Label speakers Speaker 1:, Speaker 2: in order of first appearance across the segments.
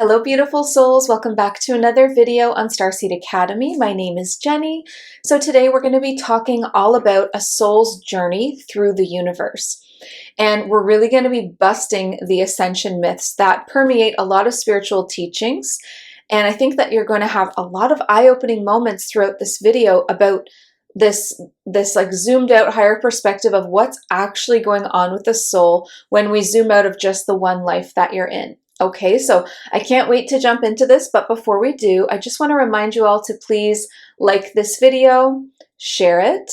Speaker 1: Hello, beautiful souls. Welcome back to another video on Starseed Academy. My name is Jenny. So today we're going to be talking all about a soul's journey through the universe. And we're really going to be busting the Ascension myths that permeate a lot of spiritual teachings. And I think that you're going to have a lot of eye-opening moments throughout this video about this like zoomed out higher perspective of what's actually going on with the soul when we zoom out of just the one life that you're in. Okay, so I can't wait to jump into this, but before we do, I just want to remind you all to please like this video, share it,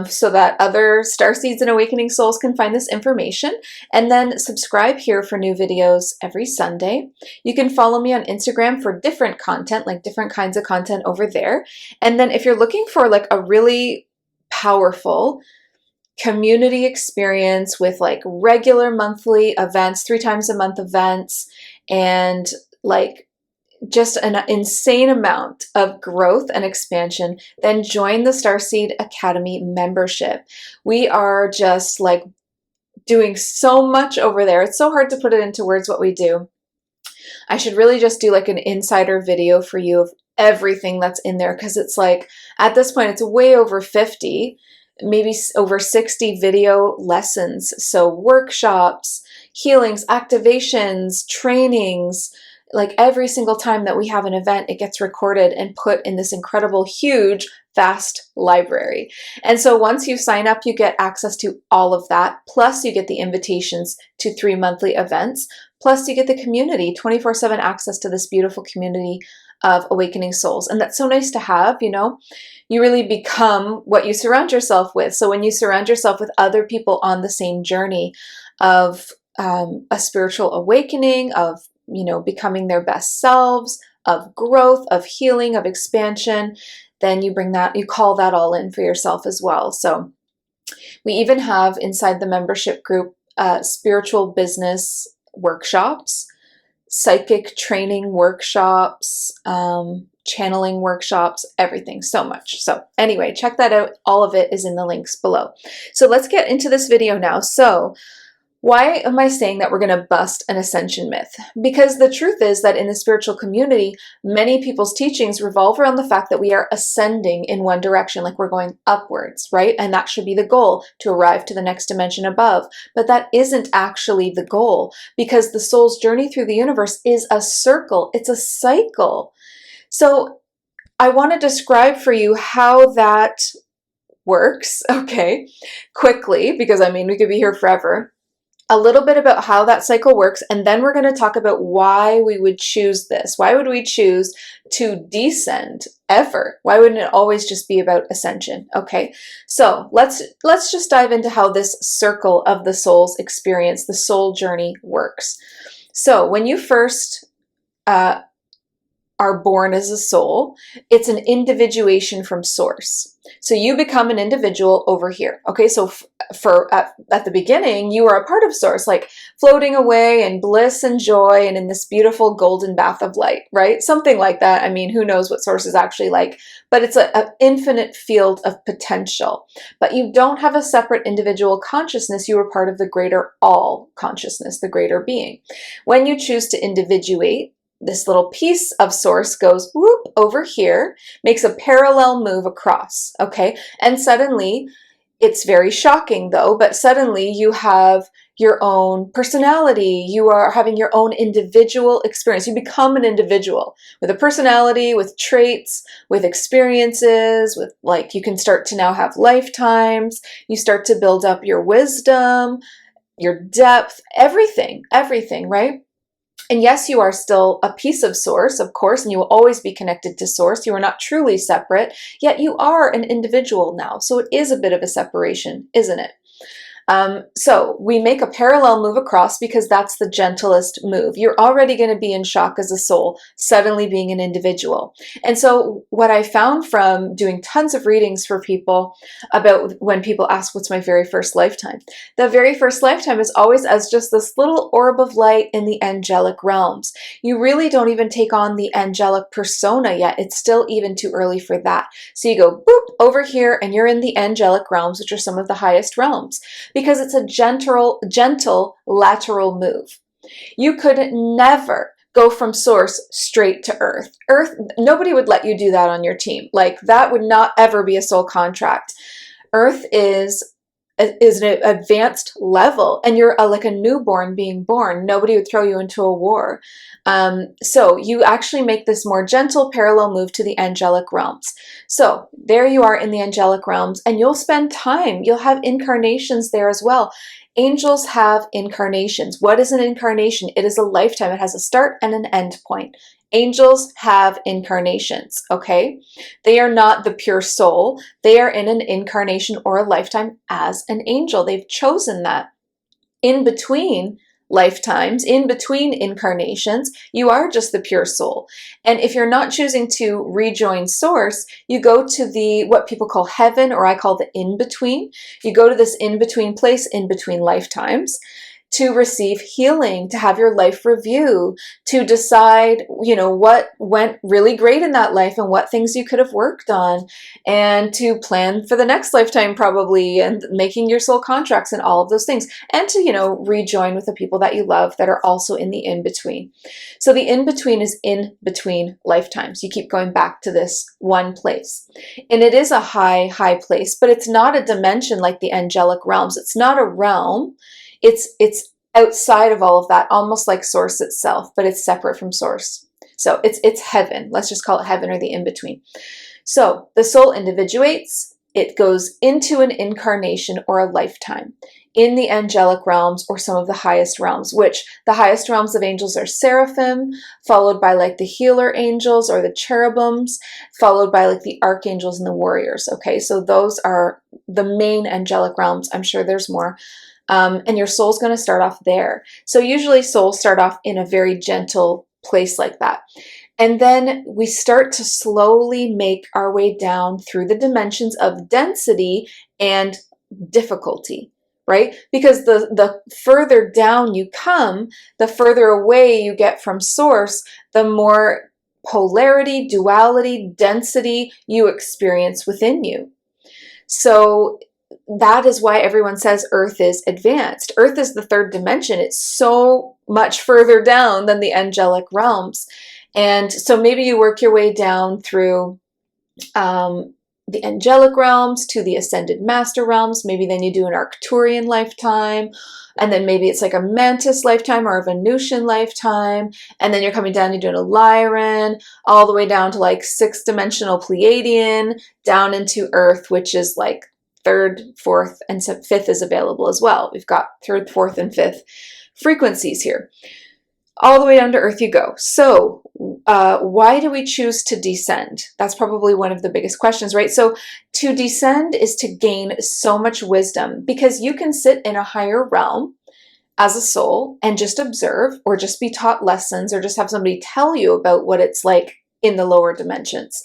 Speaker 1: so that other starseeds and awakening souls can find this information, and then subscribe here for new videos every Sunday. You can follow me on Instagram for different content, like different kinds of content over there. And then if you're looking for like a really powerful community experience with like regular monthly events, 3 times a month events, and like just an insane amount of growth and expansion, then join the Starseed Academy membership. We are just like doing so much over there. It's so hard to put it into words what we do. I should really just do like an insider video for you of everything that's in there, because it's like at this point it's way over 50, maybe over 60 video lessons. So workshops, healings, activations, trainings, like every single time that we have an event, it gets recorded and put in this incredible, huge, vast library. And so once you sign up, you get access to all of that. Plus you get the invitations to 3 monthly events. Plus you get the community, 24/7 access to this beautiful community of awakening souls. And that's so nice to have, you know. You really become what you surround yourself with. So when you surround yourself with other people on the same journey of a spiritual awakening, of, you know, becoming their best selves, of growth, of healing, of expansion, then you bring that, you call that all in for yourself as well. So we even have inside the membership group spiritual business workshops, psychic training workshops, channeling workshops, everything, so much. So anyway, check that out. All of it is in the links below. So let's get into this video now. So why am I saying that we're going to bust an ascension myth? Because the truth is that in the spiritual community, many people's teachings revolve around the fact that we are ascending in one direction, like we're going upwards, right? And that should be the goal, to arrive to the next dimension above. But that isn't actually the goal, because the soul's journey through the universe is a circle. It's a cycle. So I want to describe for you how that works, okay, quickly, because I mean, we could be here forever. A little bit about how that cycle works, and then we're going to talk about why we would choose this. Why would we choose to descend ever? Why wouldn't it always just be about ascension? Okay, so let's just dive into how this circle of the soul's experience, the soul journey, works. So when you first are born as a soul, it's an individuation from source. So you become an individual over here. Okay, so at the beginning, you are a part of source, like floating away in bliss and joy and in this beautiful golden bath of light, right? Something like that. I mean, who knows what source is actually like, but it's an infinite field of potential. But you don't have a separate individual consciousness. You are part of the greater all consciousness, the greater being. When you choose to individuate, this little piece of source goes whoop over here, makes a parallel move across, okay? And suddenly, it's very shocking though, but suddenly you have your own personality. You are having your own individual experience. You become an individual with a personality, with traits, with experiences, with like, you can start to now have lifetimes. You start to build up your wisdom, your depth, everything, right? And yes, you are still a piece of source, of course, and you will always be connected to source. You are not truly separate, yet you are an individual now. So it is a bit of a separation, isn't it? So we make a parallel move across because that's the gentlest move. You're already going to be in shock as a soul, suddenly being an individual. And so what I found from doing tons of readings for people about when people ask, what's my very first lifetime? The very first lifetime is always as just this little orb of light in the angelic realms. You really don't even take on the angelic persona yet. It's still even too early for that. So you go boop over here and you're in the angelic realms, which are some of the highest realms, because it's a gentle lateral move. You could never go from source straight to earth. Earth, nobody would let you do that on your team. Like, that would not ever be a soul contract. Earth is an advanced level, and you're like a newborn being born. Nobody would throw you into a war. So you actually make this more gentle parallel move to the angelic realms. So there you are in the angelic realms, and you'll spend time. You'll have incarnations there as well. Angels have incarnations. What is an incarnation? It is a lifetime. It has a start and an end point. Angels have incarnations, okay? They are not the pure soul. They are in an incarnation or a lifetime as an angel. They've chosen that. In between lifetimes, in between incarnations, you are just the pure soul. And if you're not choosing to rejoin source, you go to the, what people call heaven, or I call the in-between. You go to this in-between place, in between lifetimes, to receive healing, to have your life review, to decide, what went really great in that life and what things you could have worked on, and to plan for the next lifetime probably, and making your soul contracts and all of those things, and to, rejoin with the people that you love that are also in the in-between. So the in-between is in between lifetimes. You keep going back to this one place. And it is a high, high place, but it's not a dimension like the angelic realms. It's not a realm. It's outside of all of that, almost like source itself, but it's separate from source. So it's heaven. Let's just call it heaven, or the in-between. So the soul individuates. It goes into an incarnation or a lifetime in the angelic realms, or some of the highest realms, which the highest realms of angels are seraphim, followed by like the healer angels or the cherubims, followed by like the archangels and the warriors. Okay, so those are the main angelic realms. I'm sure there's more. And your soul's going to start off there. So usually souls start off in a very gentle place like that. And then we start to slowly make our way down through the dimensions of density and difficulty, right? Because the further down you come, the further away you get from source, the more polarity, duality, density you experience within you. So that is why everyone says Earth is advanced. Earth is the third dimension. It's so much further down than the angelic realms. And so maybe you work your way down through the angelic realms to the ascended master realms. Maybe then you do an Arcturian lifetime. And then maybe it's like a Mantis lifetime or a Venusian lifetime. And then you're coming down, you're doing a Lyran, all the way down to like 6-dimensional Pleiadian, down into Earth, which is like 3rd, 4th, and 5th is available as well. We've got 3rd, 4th, and 5th frequencies here. All the way down to Earth you go. So why do we choose to descend? That's probably one of the biggest questions, right? So to descend is to gain so much wisdom, because you can sit in a higher realm as a soul and just observe, or just be taught lessons, or just have somebody tell you about what it's like in the lower dimensions.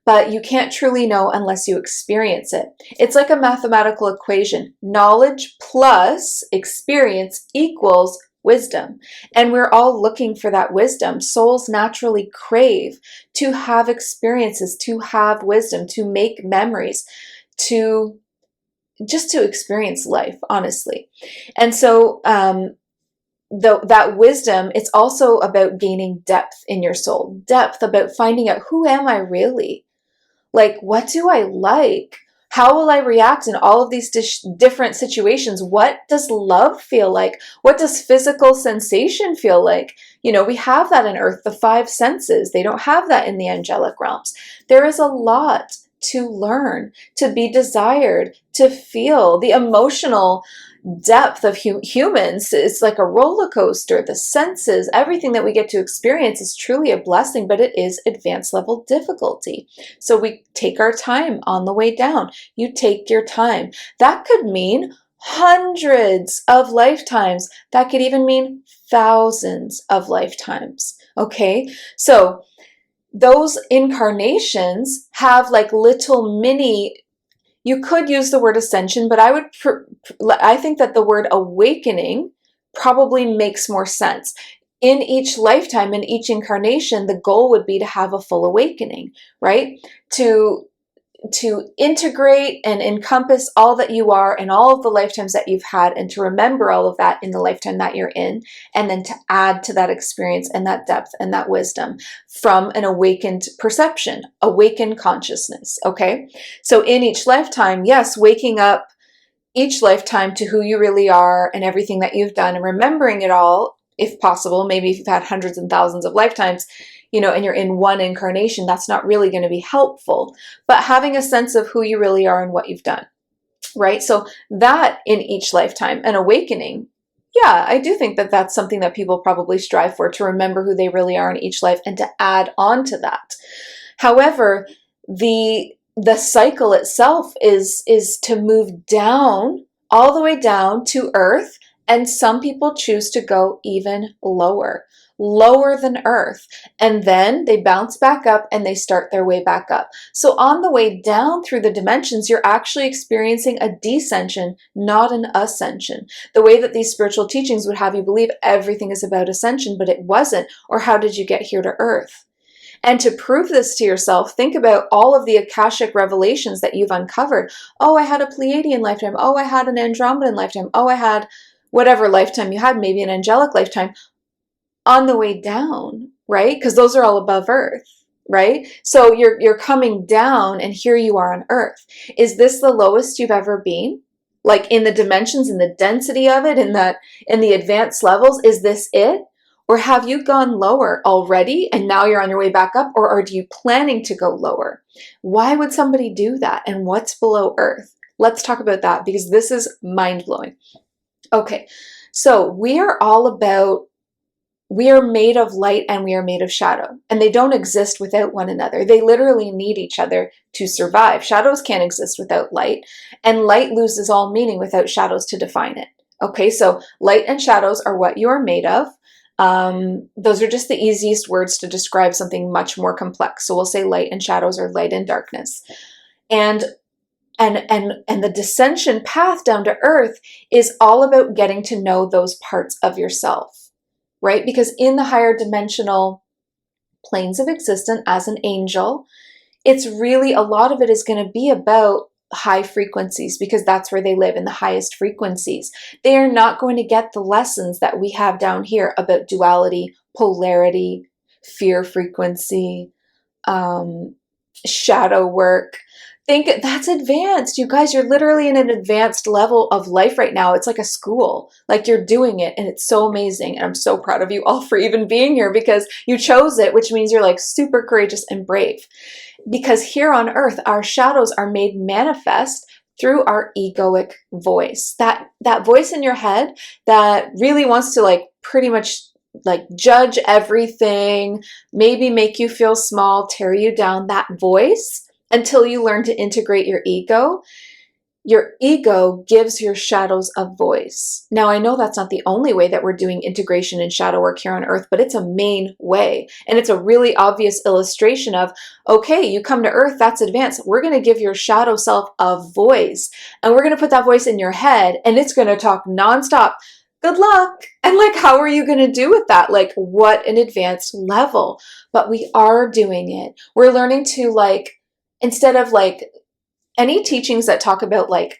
Speaker 1: But you can't truly know unless you experience it. It's like a mathematical equation. Knowledge plus experience equals wisdom. And we're all looking for that wisdom. Souls naturally crave to have experiences, to have wisdom, to make memories, to just to experience life, honestly. And so that wisdom, it's also about gaining depth in your soul. Depth about finding out, who am I really? Like, what do I like? How will I react in all of these different situations? What does love feel like? What does physical sensation feel like? We have that in Earth, the 5 senses. They don't have that in the angelic realms. There is a lot to learn, to be desired, to feel. The emotional depth of humans is like a roller coaster. The senses, everything that we get to experience is truly a blessing, but it is advanced level difficulty. So we take our time on the way down. You take your time. That could mean hundreds of lifetimes. That could even mean thousands of lifetimes. Okay, so those incarnations have like little mini, you could use the word ascension, but I think that the word awakening probably makes more sense. In each lifetime, in each incarnation, the goal would be to have a full awakening, right? To integrate and encompass all that you are and all of the lifetimes that you've had, and to remember all of that in the lifetime that you're in, and then to add to that experience and that depth and that wisdom from an awakened perception, awakened consciousness, okay? So in each lifetime, yes, waking up each lifetime to who you really are and everything that you've done, and remembering it all, if possible. Maybe if you've had hundreds and thousands of lifetimes, and you're in one incarnation, that's not really going to be helpful. But having a sense of who you really are and what you've done, right? So that in each lifetime, an awakening, yeah, I do think that that's something that people probably strive for, to remember who they really are in each life and to add on to that. However, the cycle itself is to move down, all the way down to earth, and some people choose to go even lower than earth, and then they bounce back up and they start their way back up. So on the way down through the dimensions, you're actually experiencing a descension, not an ascension. The way that these spiritual teachings would have you believe everything is about ascension, but it wasn't. Or how did you get here to earth? And to prove this to yourself, think about all of the Akashic revelations that you've uncovered. Oh, I had a Pleiadian lifetime. Oh, I had an Andromedan lifetime. Oh, I had whatever lifetime you had, maybe an angelic lifetime, on the way down, right? Because those are all above earth, right? So you're coming down, and here you are on earth. Is this the lowest you've ever been? Like in the dimensions, in the density of it, in the advanced levels, is this it? Or have you gone lower already and now you're on your way back up? Or are you planning to go lower? Why would somebody do that? And what's below earth? Let's talk about that, because this is mind-blowing. Okay, so we are made of light and we are made of shadow, and they don't exist without one another. They literally need each other to survive. Shadows can't exist without light, and light loses all meaning without shadows to define it. Okay, so light and shadows are what you are made of. Those are just the easiest words to describe something much more complex. So we'll say light and shadows, or light and darkness. And the descension path down to earth is all about getting to know those parts of yourself, right? Because in the higher dimensional planes of existence as an angel, it's really, a lot of it is going to be about high frequencies, because that's where they live, in the highest frequencies. They are not going to get the lessons that we have down here about duality, polarity, fear frequency, shadow work. Think that's advanced. You guys, you're literally in an advanced level of life right now. It's like a school, like you're doing it, and it's so amazing. And I'm so proud of you all for even being here, because you chose it, which means you're like super courageous and brave. Because here on earth, our shadows are made manifest through our egoic voice. That voice in your head that really wants to like pretty much like judge everything, maybe make you feel small, tear you down, that voice, until you learn to integrate your ego. Your ego gives your shadows a voice. Now, I know that's not the only way that we're doing integration and shadow work here on earth, but it's a main way. And it's a really obvious illustration of, okay, you come to earth, that's advanced. We're going to give your shadow self a voice, and we're going to put that voice in your head, and it's going to talk nonstop. Good luck. And like, how are you going to do with that? Like, what an advanced level. But we are doing it. We're learning to, like, instead of like any teachings that talk about like,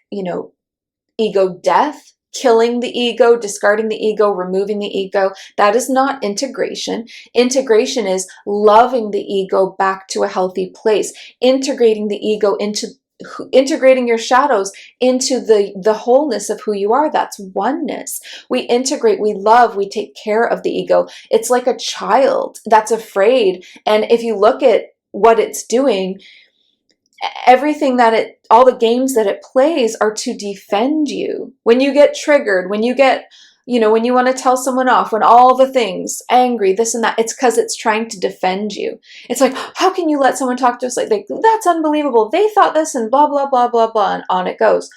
Speaker 1: ego death, killing the ego, discarding the ego, removing the ego, that is not integration. Integration is loving the ego back to a healthy place, integrating the ego integrating your shadows into the wholeness of who you are. That's oneness. We integrate, we love, we take care of the ego. It's like a child that's afraid. And if you look at what it's doing, everything all the games that it plays are to defend you. When you get triggered, when you get, when you want to tell someone off, when all the things, angry, this and that, it's because it's trying to defend you. It's like, how can you let someone talk to us like that's unbelievable. They thought this and blah, blah, blah, blah, blah, and on it goes.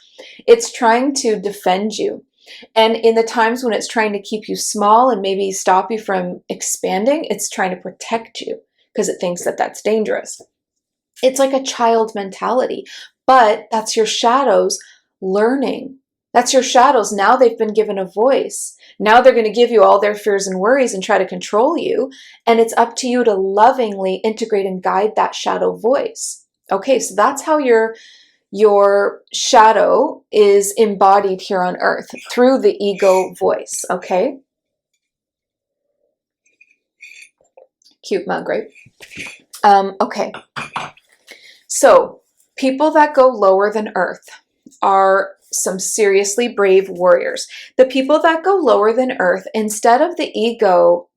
Speaker 1: It's trying to defend you. And in the times when it's trying to keep you small and maybe stop you from expanding, it's trying to protect you because it thinks that that's dangerous. It's like a child mentality, but that's your shadows learning. That's your shadows. Now they've been given a voice. Now they're going to give you all their fears and worries and try to control you. And it's up to you to lovingly integrate and guide that shadow voice. Okay, so that's how your shadow is embodied here on earth, through the ego voice, okay? Cute mug, right? Okay, so people that go lower than earth are some seriously brave warriors. The people that go lower than earth, instead of the ego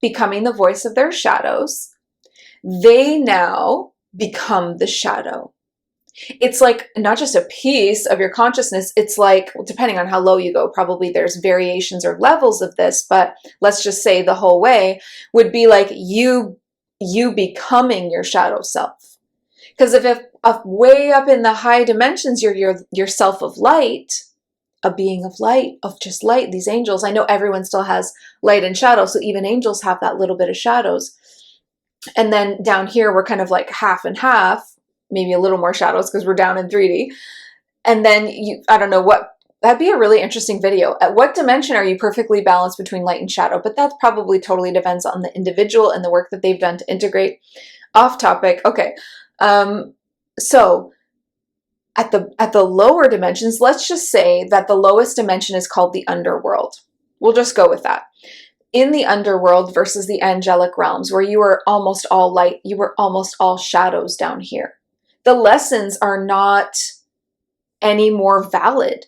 Speaker 1: becoming the voice of their shadows, they now become the shadow. It's like not just a piece of your consciousness, it's like, depending on how low you go, probably there's variations or levels of this, but let's just say the whole way would be like you becoming your shadow self. Because if way up in the high dimensions, you're your self of light, a being of light, of just light, these angels, I know everyone still has light and shadow, so even angels have that little bit of shadows. And then down here, we're kind of like half and half, maybe a little more shadows because we're down in 3D. And then I don't know what, that'd be a really interesting video. At what dimension are you perfectly balanced between light and shadow? But that probably totally depends on the individual and the work that they've done to integrate. Off topic. Okay. So at the lower dimensions, let's just say that the lowest dimension is called the underworld. We'll just go with that. In the underworld versus the angelic realms, where you are almost all light, you are almost all shadows down here. The lessons are not any more valid.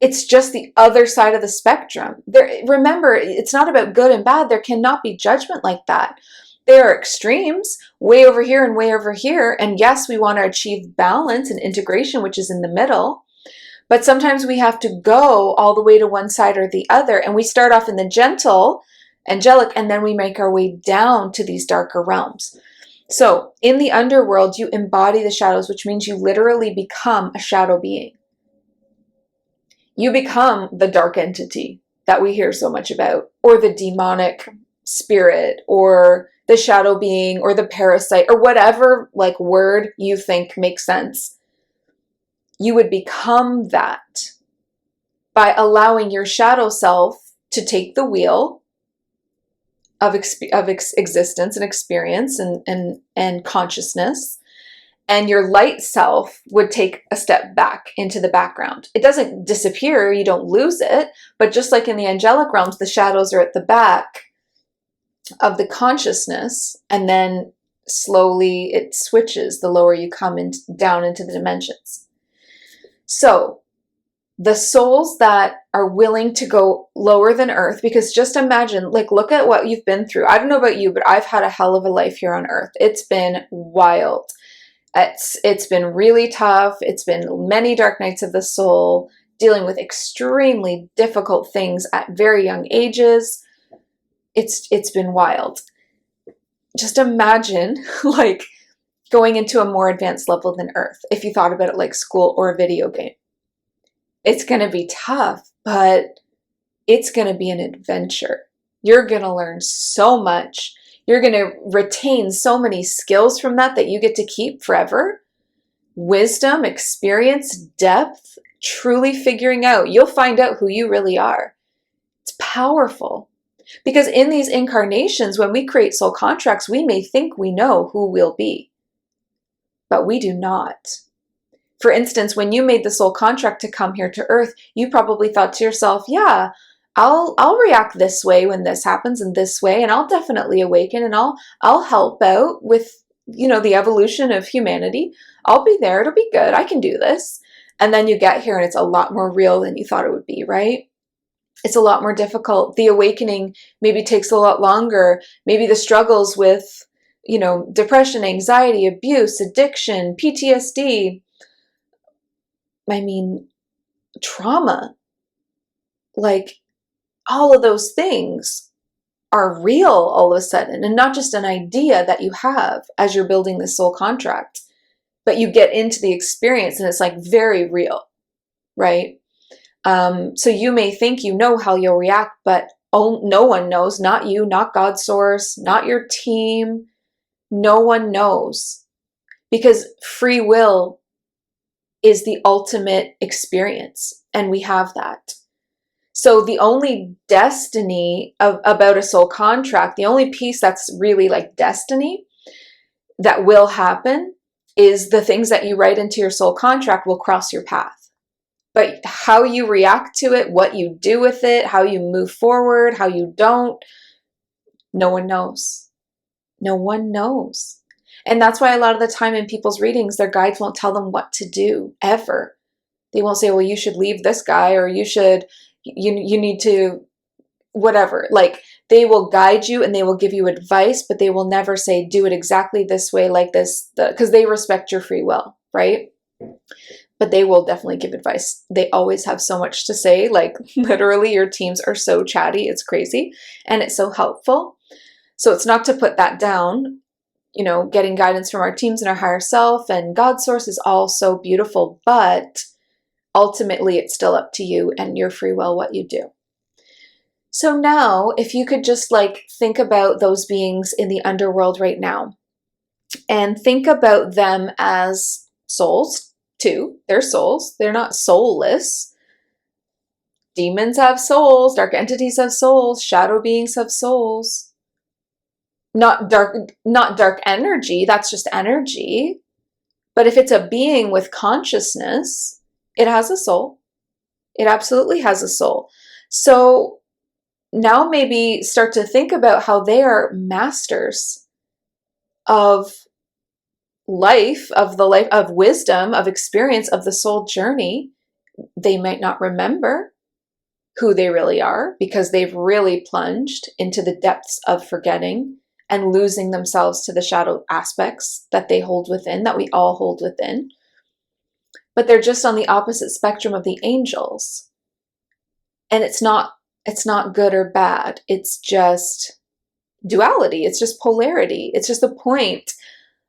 Speaker 1: It's just the other side of the spectrum. Remember, it's not about good and bad. There cannot be judgment like that. There are extremes, way over here and way over here. And yes, we want to achieve balance and integration, which is in the middle. But sometimes we have to go all the way to one side or the other. And we start off in the gentle, angelic, and then we make our way down to these darker realms. So in the underworld, you embody the shadows, which means you literally become a shadow being. You become the dark entity that we hear so much about, or the demonic spirit, or the shadow being, or the parasite, or whatever like word you think makes sense. You would become that by allowing your shadow self to take the wheel of existence and experience and consciousness, and your light self would take a step back into the background. It doesn't disappear, you don't lose it, but just like in the angelic realms, the shadows are at the back of the consciousness, and then slowly it switches the lower you come down into the dimensions. So the souls that are willing to go lower than earth, because just imagine, like, look at what you've been through. I don't know about you, but I've had a hell of a life here on earth. It's been wild. It's been really tough. It's been many dark nights of the soul, dealing with extremely difficult things at very young ages. It's been wild. Just imagine like going into a more advanced level than earth, if you thought about it like school or a video game. It's going to be tough, but it's going to be an adventure. You're going to learn so much. You're going to retain so many skills from that you get to keep forever. Wisdom, experience, depth, truly figuring out. You'll find out who you really are. It's powerful. Because in these incarnations, when we create soul contracts, we may think we know who we'll be, but we do not. For instance, when you made the soul contract to come here to earth, you probably thought to yourself, yeah, I'll react this way when this happens and this way, and I'll definitely awaken, and I'll help out with, the evolution of humanity. I'll be there. It'll be good. I can do this. And then you get here and it's a lot more real than you thought it would be, right? It's a lot more difficult. The awakening maybe takes a lot longer. Maybe the struggles with, depression, anxiety, abuse, addiction, PTSD, trauma, like all of those things are real all of a sudden, and not just an idea that you have as you're building this soul contract, but you get into the experience and it's like very real, right? So you may think you know how you'll react, but no one knows, not you, not God's source, not your team. No one knows, because free will is the ultimate experience, and we have that. So the only destiny about a soul contract, the only piece that's really like destiny that will happen is the things that you write into your soul contract will cross your path. But how you react to it, what you do with it, how you move forward, how you don't, no one knows. No one knows. And that's why a lot of the time in people's readings, their guides won't tell them what to do, ever. They won't say, well, you should leave this guy, or you need to, whatever. Like, they will guide you and they will give you advice, but they will never say, do it exactly this way, like this, because they respect your free will, right? But they will definitely give advice. They always have so much to say. Like, literally, your teams are so chatty, it's crazy, and it's so helpful. So it's not to put that down. You know, getting guidance from our teams and our higher self and God source is all so beautiful, but ultimately it's still up to you and your free will what you do. So now, if you could just like think about those beings in the underworld right now, and think about them as souls too. They're souls. They're not soulless. Demons have souls, dark entities have souls, shadow beings have souls. Not dark energy, that's just energy. But if it's a being with consciousness, it has a soul. It absolutely has a soul. So now maybe start to think about how they are masters of life, of wisdom, of experience, of the soul journey. They might not remember who they really are because they've really plunged into the depths of forgetting and losing themselves to the shadow aspects that they hold within, that we all hold within. But they're just on the opposite spectrum of the angels. And it's not good or bad. It's just duality. It's just polarity. It's just the point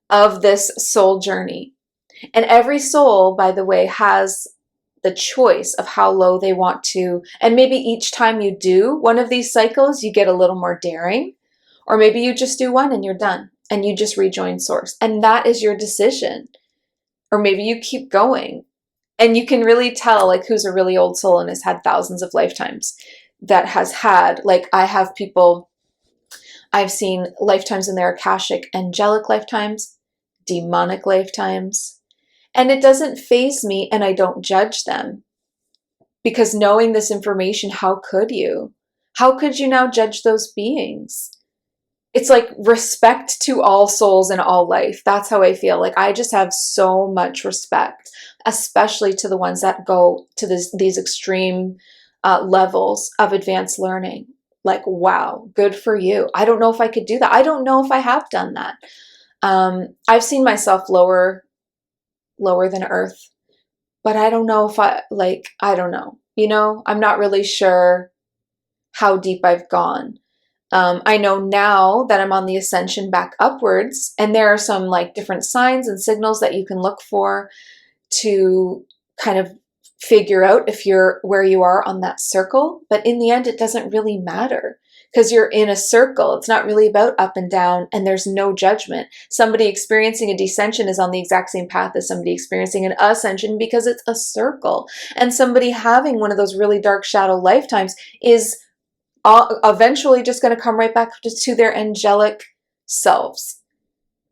Speaker 1: of this soul journey. And every soul, by the way, has the choice of how low they want to. And maybe each time you do one of these cycles, you get a little more daring. Or maybe you just do one and you're done and you just rejoin source. And that is your decision. Or maybe you keep going. And you can really tell like who's a really old soul and has had thousands of lifetimes. That has had, like, I have people, I've seen lifetimes in their Akashic, angelic lifetimes, demonic lifetimes. And it doesn't faze me and I don't judge them. Because knowing this information, how could you? How could you now judge those beings? It's like respect to all souls and all life. That's how I feel. Like, I just have so much respect, especially to the ones that go to these extreme levels of advanced learning. Like, wow, good for you. I don't know if I could do that. I don't know if I have done that. I've seen myself lower than earth, but I don't know if I don't know. You know, I'm not really sure how deep I've gone. I know now that I'm on the ascension back upwards, and there are some like different signs and signals that you can look for to kind of figure out if you're where you are on that circle. But in the end, it doesn't really matter because you're in a circle. It's not really about up and down, and there's no judgment. Somebody experiencing a descension is on the exact same path as somebody experiencing an ascension because it's a circle. And somebody having one of those really dark shadow lifetimes is eventually just going to come right back to their angelic selves.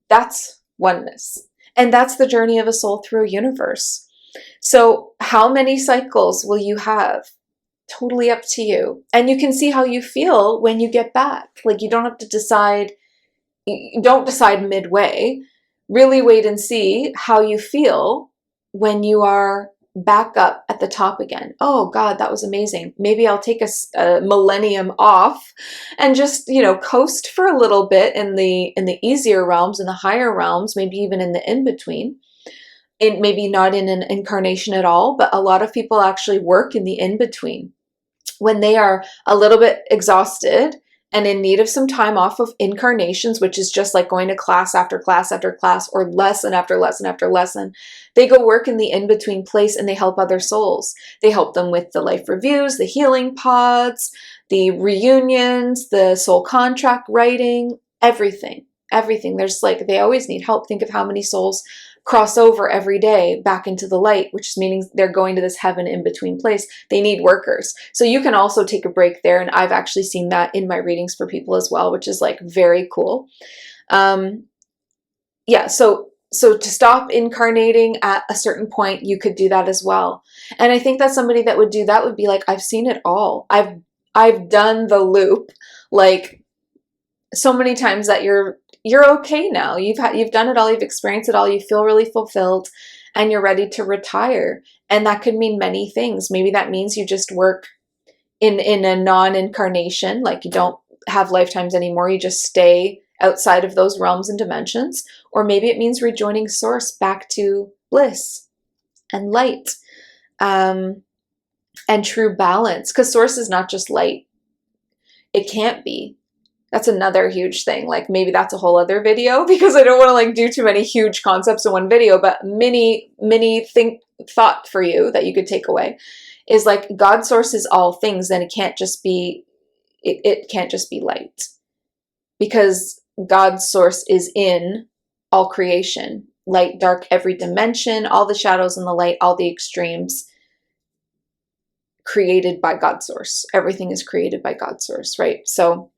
Speaker 1: That's oneness. And that's the journey of a soul through a universe. So how many cycles will you have? Totally up to you. And you can see how you feel when you get back. Like, you don't have to decide. You don't decide midway. Really wait and see how you feel when you are back up at the top again. Oh God, that was amazing. Maybe I'll take a millennium off and just, you know, coast for a little bit in the easier realms, in the higher realms, maybe even in the in-between. And maybe not in an incarnation at all, but a lot of people actually work in the in-between when they are a little bit exhausted and in need of some time off of incarnations, which is just like going to class after class after class, or lesson after lesson after lesson. They go work in the in-between place and they help other souls. They help them with the life reviews, the healing pods, the reunions, the soul contract writing, everything. Everything. There's like, they always need help. Think of how many souls cross over every day back into the light, which is meaning they're going to this heaven in between place. They need workers. So you can also take a break there. And I've actually seen that in my readings for people as well, which is like very cool. Yeah. So So to stop incarnating at a certain point, you could do that as well. And I think that somebody that would do that would be like, I've seen it all. I've done the loop like so many times that you're okay now. You've done it all, you've experienced it all, you feel really fulfilled, and you're ready to retire. And that could mean many things. Maybe that means you just work in a non-incarnation, like you don't have lifetimes anymore, you just stay outside of those realms and dimensions. Or maybe it means rejoining source, back to bliss and light, and true balance. Because source is not just light. It can't be. That's another huge thing. Like maybe that's a whole other video, because I don't want to like do too many huge concepts in one video, but mini thought for you that you could take away is like God source is all things. Then it can't just be, it can't just be light, because God's source is in all creation, light, dark, every dimension, all the shadows and the light, all the extremes, created by God's source. Everything is created by God's source, right? So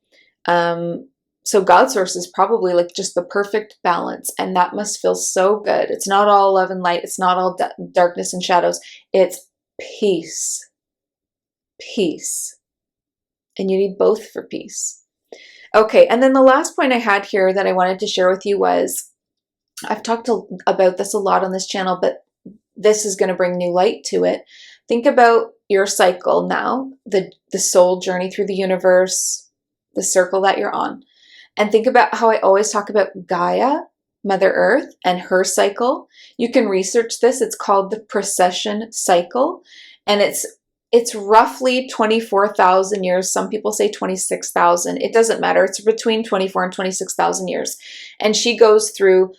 Speaker 1: God's source is probably like just the perfect balance, and that must feel so good. It's not all love and light. It's not all darkness and shadows. It's peace. Peace. And you need both for peace. Okay, and then the last point I had here that I wanted to share with you was, I've talked about this a lot on this channel, but this is going to bring new light to it. Think about your cycle now, the soul journey through the universe, the circle that you're on. And think about how I always talk about Gaia, Mother Earth, and her cycle. You can research this. It's called the precession cycle. And it's roughly 24,000 years. Some people say 26,000. It doesn't matter. It's between 24 and 26,000 years. And she goes through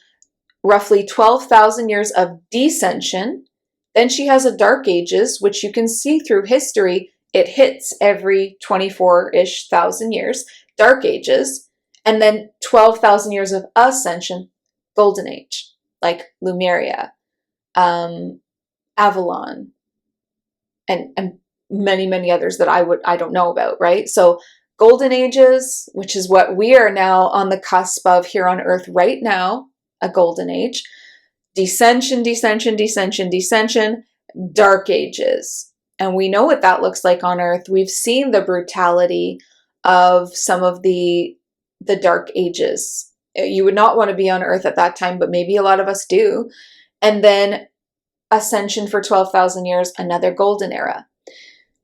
Speaker 1: roughly 12,000 years of descension. Then she has a dark ages, which you can see through history. It hits every 24-ish thousand years, dark ages, and then 12,000 years of ascension, golden age, like Lumeria, Avalon, and many, many others that I don't know about, right? So golden ages, which is what we are now on the cusp of here on Earth right now, a golden age, descension, descension, descension, descension, dark ages. And we know what that looks like on Earth. We've seen the brutality of some of the dark ages. You would not want to be on Earth at that time, but maybe a lot of us do. And then ascension for 12,000 years, another golden era.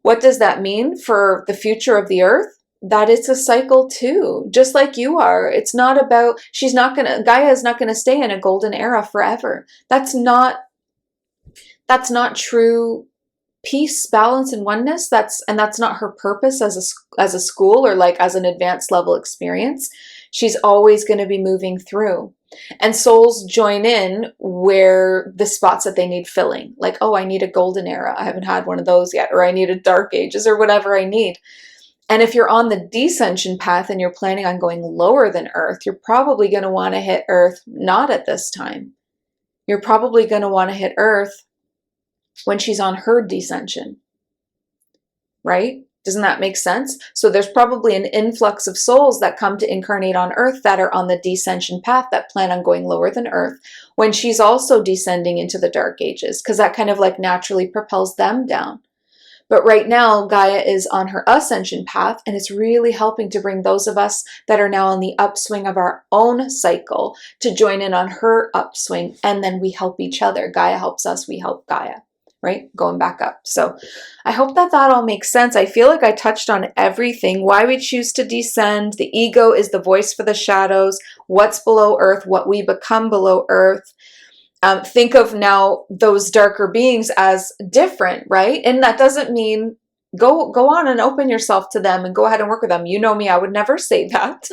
Speaker 1: What does that mean for the future of the Earth? That it's a cycle too, just like you are. It's not about, Gaia is not going to stay in a golden era forever. That's not true peace, balance, and oneness. That's not her purpose as a school, or like as an advanced level experience. She's always going to be moving through. And souls join in where the spots that they need filling. Like, oh, I need a golden era. I haven't had one of those yet. Or I need a dark ages, or whatever I need. And if you're on the descension path and you're planning on going lower than Earth, you're probably going to want to hit Earth not at this time. You're probably going to want to hit Earth when she's on her descension, right? Doesn't that make sense? So there's probably an influx of souls that come to incarnate on Earth that are on the descension path, that plan on going lower than Earth when she's also descending into the dark ages, because that kind of like naturally propels them down. But right now, Gaia is on her ascension path, and it's really helping to bring those of us that are now on the upswing of our own cycle to join in on her upswing, and then we help each other. Gaia helps us, we help Gaia, right? Going back up. So I hope that all makes sense. I feel like I touched on everything. Why we choose to descend. The ego is the voice for the shadows. What's below Earth, what we become below Earth. Think of now those darker beings as different, right? And that doesn't mean go on and open yourself to them and go ahead and work with them. You know me, I would never say that.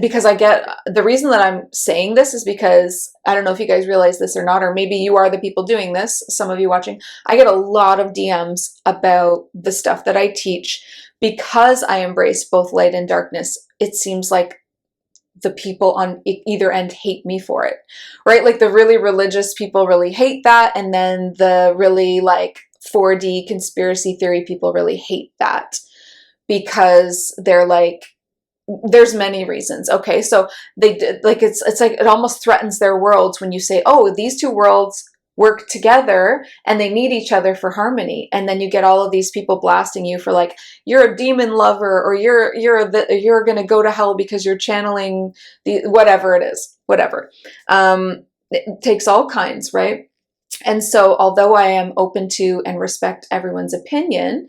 Speaker 1: Because I get, the reason that I'm saying this is because, I don't know if you guys realize this or not, or maybe you are the people doing this, some of you watching, I get a lot of DMs about the stuff that I teach because I embrace both light and darkness. It seems like the people on either end hate me for it, right? Like the really religious people really hate that. And then the really like 4D conspiracy theory people really hate that, because they're like, there's many reasons. Okay, so they did, like, it's like it almost threatens their worlds when you say, oh, these two worlds work together and they need each other for harmony, and then you get all of these people blasting you for like, you're a demon lover, or you're gonna go to hell because you're channeling the whatever it is, whatever. It takes all kinds, right? And so, although I am open to and respect everyone's opinion,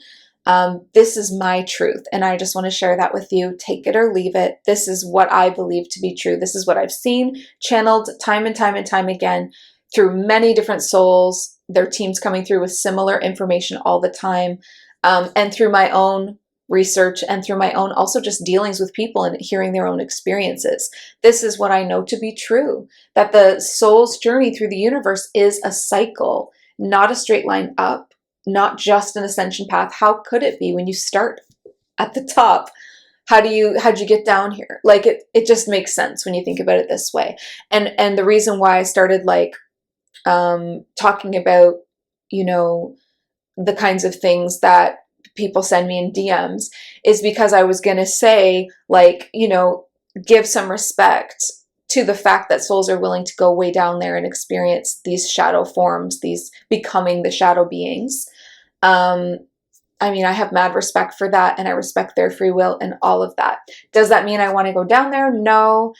Speaker 1: this is my truth, and I just want to share that with you. Take it or leave it. This is what I believe to be true. This is what I've seen channeled time and time and time again through many different souls, their teams coming through with similar information all the time, and through my own research and through my own also just dealings with people and hearing their own experiences. This is what I know to be true, that the soul's journey through the universe is a cycle, not a straight line up, not just an ascension path. How could it be when you start at the top? How'd you get down here? Like it just makes sense when you think about it this way. And the reason why I started like talking about, you know, the kinds of things that people send me in DMs is because I was going to say, like, you know, give some respect to the fact that souls are willing to go way down there and experience these shadow forms, these becoming the shadow beings. I mean, I have mad respect for that, and I respect their free will and all of that. Does that mean I want to go down there? No.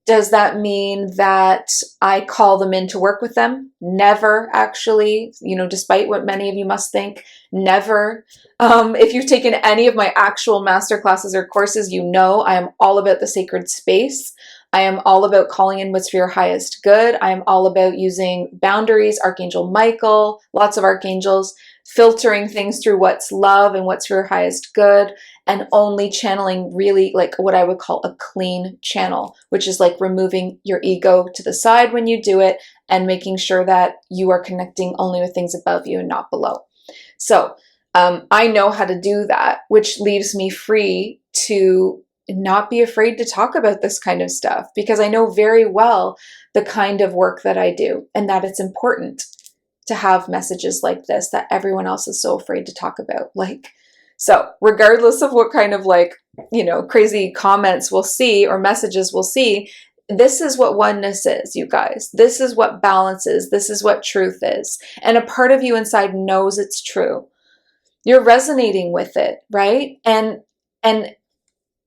Speaker 1: Does that mean that I call them in to work with them? Never, actually. You know, despite what many of you must think, never. If you've taken any of my actual master classes or courses, you know I am all about the sacred space. I am all about calling in what's for your highest good. I am all about using boundaries, Archangel Michael, lots of archangels, filtering things through what's love and what's for your highest good, and only channeling really like what I would call a clean channel, which is like removing your ego to the side when you do it and making sure that you are connecting only with things above you and not below. So I know how to do that, which leaves me free to not be afraid to talk about this kind of stuff, because I know very well the kind of work that I do and that it's important to have messages like this that everyone else is so afraid to talk about. Like, so regardless of what kind of like, you know, crazy comments we'll see or messages we'll see, this is what oneness is, you guys. This is what balance is. This is what truth is. And a part of you inside knows it's true. You're resonating with it, right? And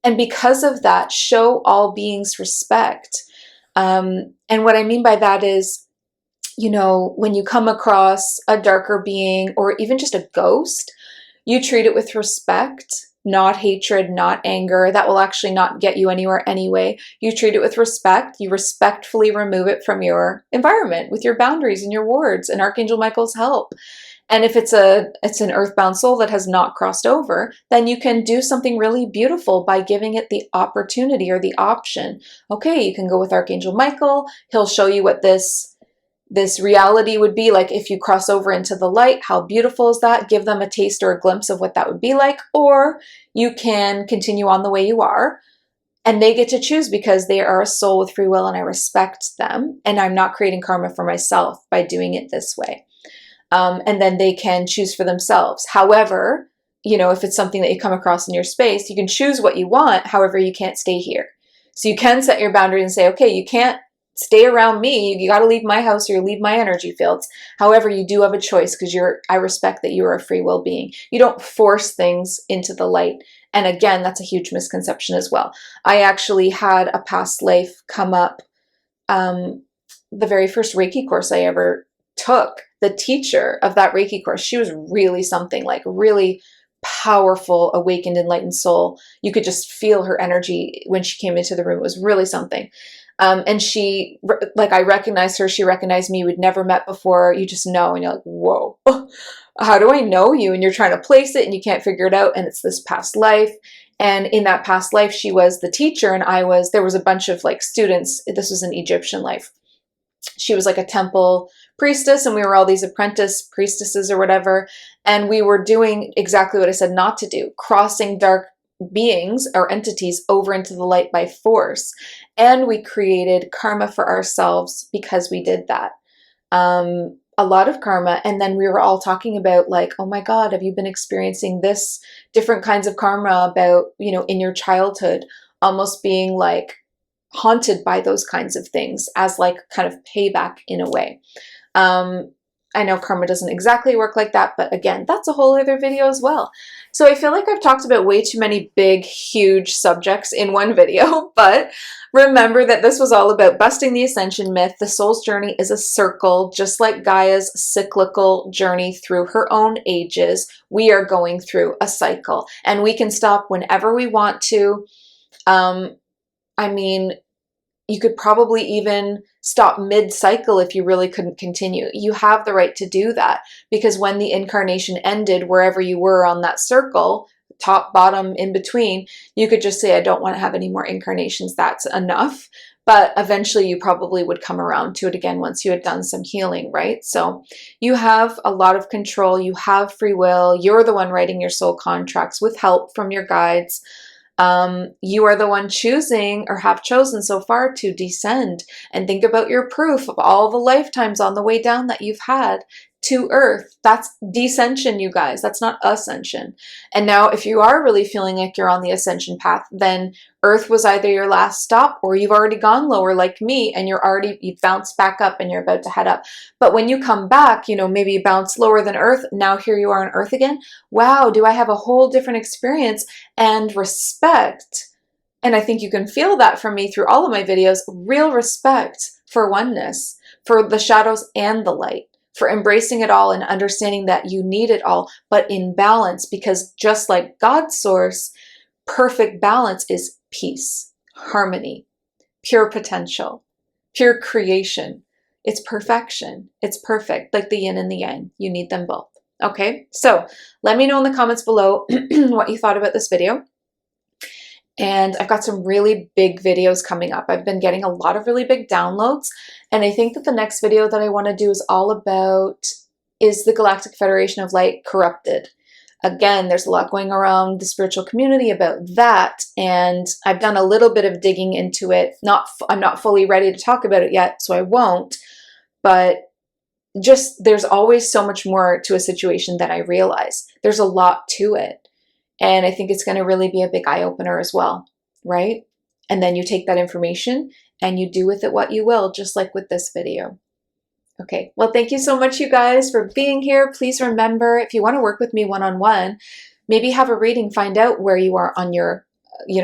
Speaker 1: because of that, show all beings respect. And what I mean by that is, you know, when you come across a darker being or even just a ghost, you treat it with respect, not hatred, not anger. That will actually not get you anywhere anyway. You treat it with respect. You respectfully remove it from your environment with your boundaries and your wards and Archangel Michael's help. And if it's an earthbound soul that has not crossed over, then you can do something really beautiful by giving it the opportunity or the option. Okay, you can go with Archangel Michael. He'll show you what this reality would be like if you cross over into the light. How beautiful is that? Give them a taste or a glimpse of what that would be like. Or you can continue on the way you are, and they get to choose because they are a soul with free will and I respect them. And I'm not creating karma for myself by doing it this way. And then they can choose for themselves. However, you know, if it's something that you come across in your space, you can choose what you want. However, you can't stay here. So you can set your boundary and say, okay, you can't stay around me. You got to leave my house or you leave my energy fields. However, you do have a choice because I respect that you are a free will being. You don't force things into the light. And again, that's a huge misconception as well. I actually had a past life come up. The very first Reiki course I ever took, the teacher of that Reiki course, she was really something, like really powerful, awakened, enlightened soul. You could just feel her energy when she came into the room. It was really something. And she, like, I recognized her, she recognized me, we'd never met before. You just know, and you're like, whoa, how do I know you? And you're trying to place it and you can't figure it out. And it's this past life. And in that past life, she was the teacher and there was a bunch of like students. This was an Egyptian life. She was like a temple priestess and we were all these apprentice priestesses or whatever. And we were doing exactly what I said not to do, crossing dark beings or entities over into the light by force. And we created karma for ourselves because we did that. A lot of karma. And then we were all talking about like, oh my God, have you been experiencing this different kinds of karma about, you know, in your childhood? almost being like haunted by those kinds of things as like kind of payback in a way. I know karma doesn't exactly work like that, but again, that's a whole other video as well. So I feel like I've talked about way too many big, huge subjects in one video, but remember that this was all about busting the ascension myth. The soul's journey is a circle, just like Gaia's cyclical journey through her own ages. We are going through a cycle, and we can stop whenever we want to. I mean, you could probably even stop mid-cycle if you really couldn't continue. You have the right to do that, because when the incarnation ended, wherever you were on that circle, top, bottom, in between, you could just say, I don't want to have any more incarnations. That's enough. But eventually you probably would come around to it again once you had done some healing, right? So you have a lot of control. You have free will. You're the one writing your soul contracts with help from your guides. You are the one choosing, or have chosen so far, to descend. And think about your proof of all the lifetimes on the way down that you've had to Earth. That's descension, you guys. That's not ascension. And now if you are really feeling like you're on the ascension path, then Earth was either your last stop, or you've already gone lower like me and you've bounced back up and you're about to head up. But when you come back, you know, maybe you bounce lower than Earth. Now here you are on Earth again. Wow, do I have a whole different experience and respect? And I think you can feel that from me through all of my videos, real respect for oneness, for the shadows and the light, for embracing it all and understanding that you need it all, but in balance, because just like God's source, perfect balance is peace, harmony, pure potential, pure creation. It's perfection. It's perfect, like the yin and the yang. You need them both. Okay, so let me know in the comments below what you thought about this video. And I've got some really big videos coming up. I've been getting a lot of really big downloads. And I think that the next video that I want to do is all about, is the Galactic Federation of Light corrupted? Again, there's a lot going around the spiritual community about that. And I've done a little bit of digging into it. I'm not fully ready to talk about it yet, so I won't. But just, there's always so much more to a situation than I realize. There's a lot to it. And I think it's going to really be a big eye-opener as well, right? And then you take that information and you do with it what you will, just like with this video. Okay, well, thank you so much, you guys, for being here. Please remember, if you want to work with me one-on-one, maybe have a reading, find out where you are on your,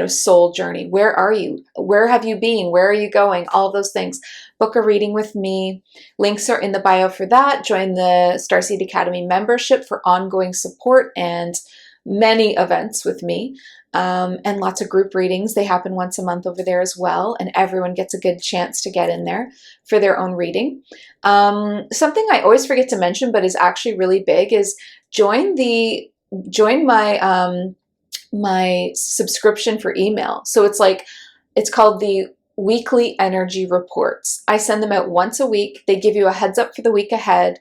Speaker 1: soul journey. Where are you? Where have you been? Where are you going? All of those things. Book a reading with me. Links are in the bio for that. Join the Starseed Academy membership for ongoing support and many events with me, and lots of group readings. They happen once a month over there as well, and everyone gets a good chance to get in there for their own reading. Something I always forget to mention, but is actually really big, is join my my subscription for email. So it's called the weekly energy reports. I send them out once a week. They give you a heads up for the week ahead.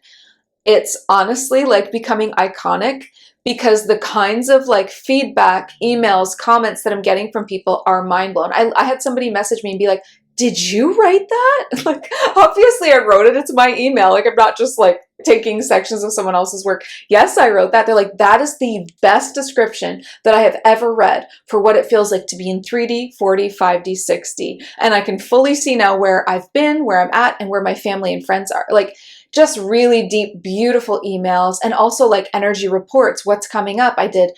Speaker 1: It's honestly like becoming iconic, because the kinds of like feedback, emails, comments that I'm getting from people are mind blown. I had somebody message me and be like, did you write that? Like, obviously I wrote it. It's my email. Like, I'm not just like taking sections of someone else's work. Yes, I wrote that. They're like, that is the best description that I have ever read for what it feels like to be in 3D, 4D, 5D, 6D. And I can fully see now where I've been, where I'm at, and where my family and friends are. Like, just really deep, beautiful emails, and also like energy reports, what's coming up. I did,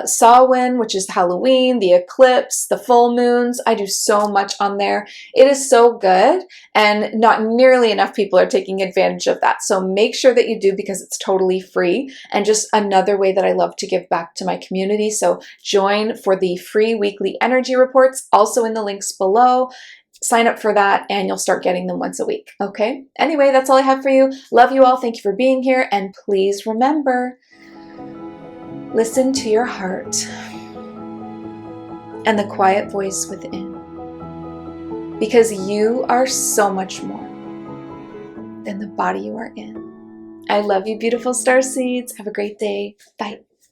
Speaker 1: Samhain, which is Halloween, the eclipse, the full moons. I do so much on there. It is so good, and not nearly enough people are taking advantage of that. So make sure that you do, because it's totally free, and just another way that I love to give back to my community. So join for the free weekly energy reports, also in the links below. Sign up for that and you'll start getting them once a week. Okay. Anyway, that's all I have for you. Love you all. Thank you for being here. And please remember, listen to your heart and the quiet voice within, because you are so much more than the body you are in. I love you, beautiful star seeds. Have a great day. Bye.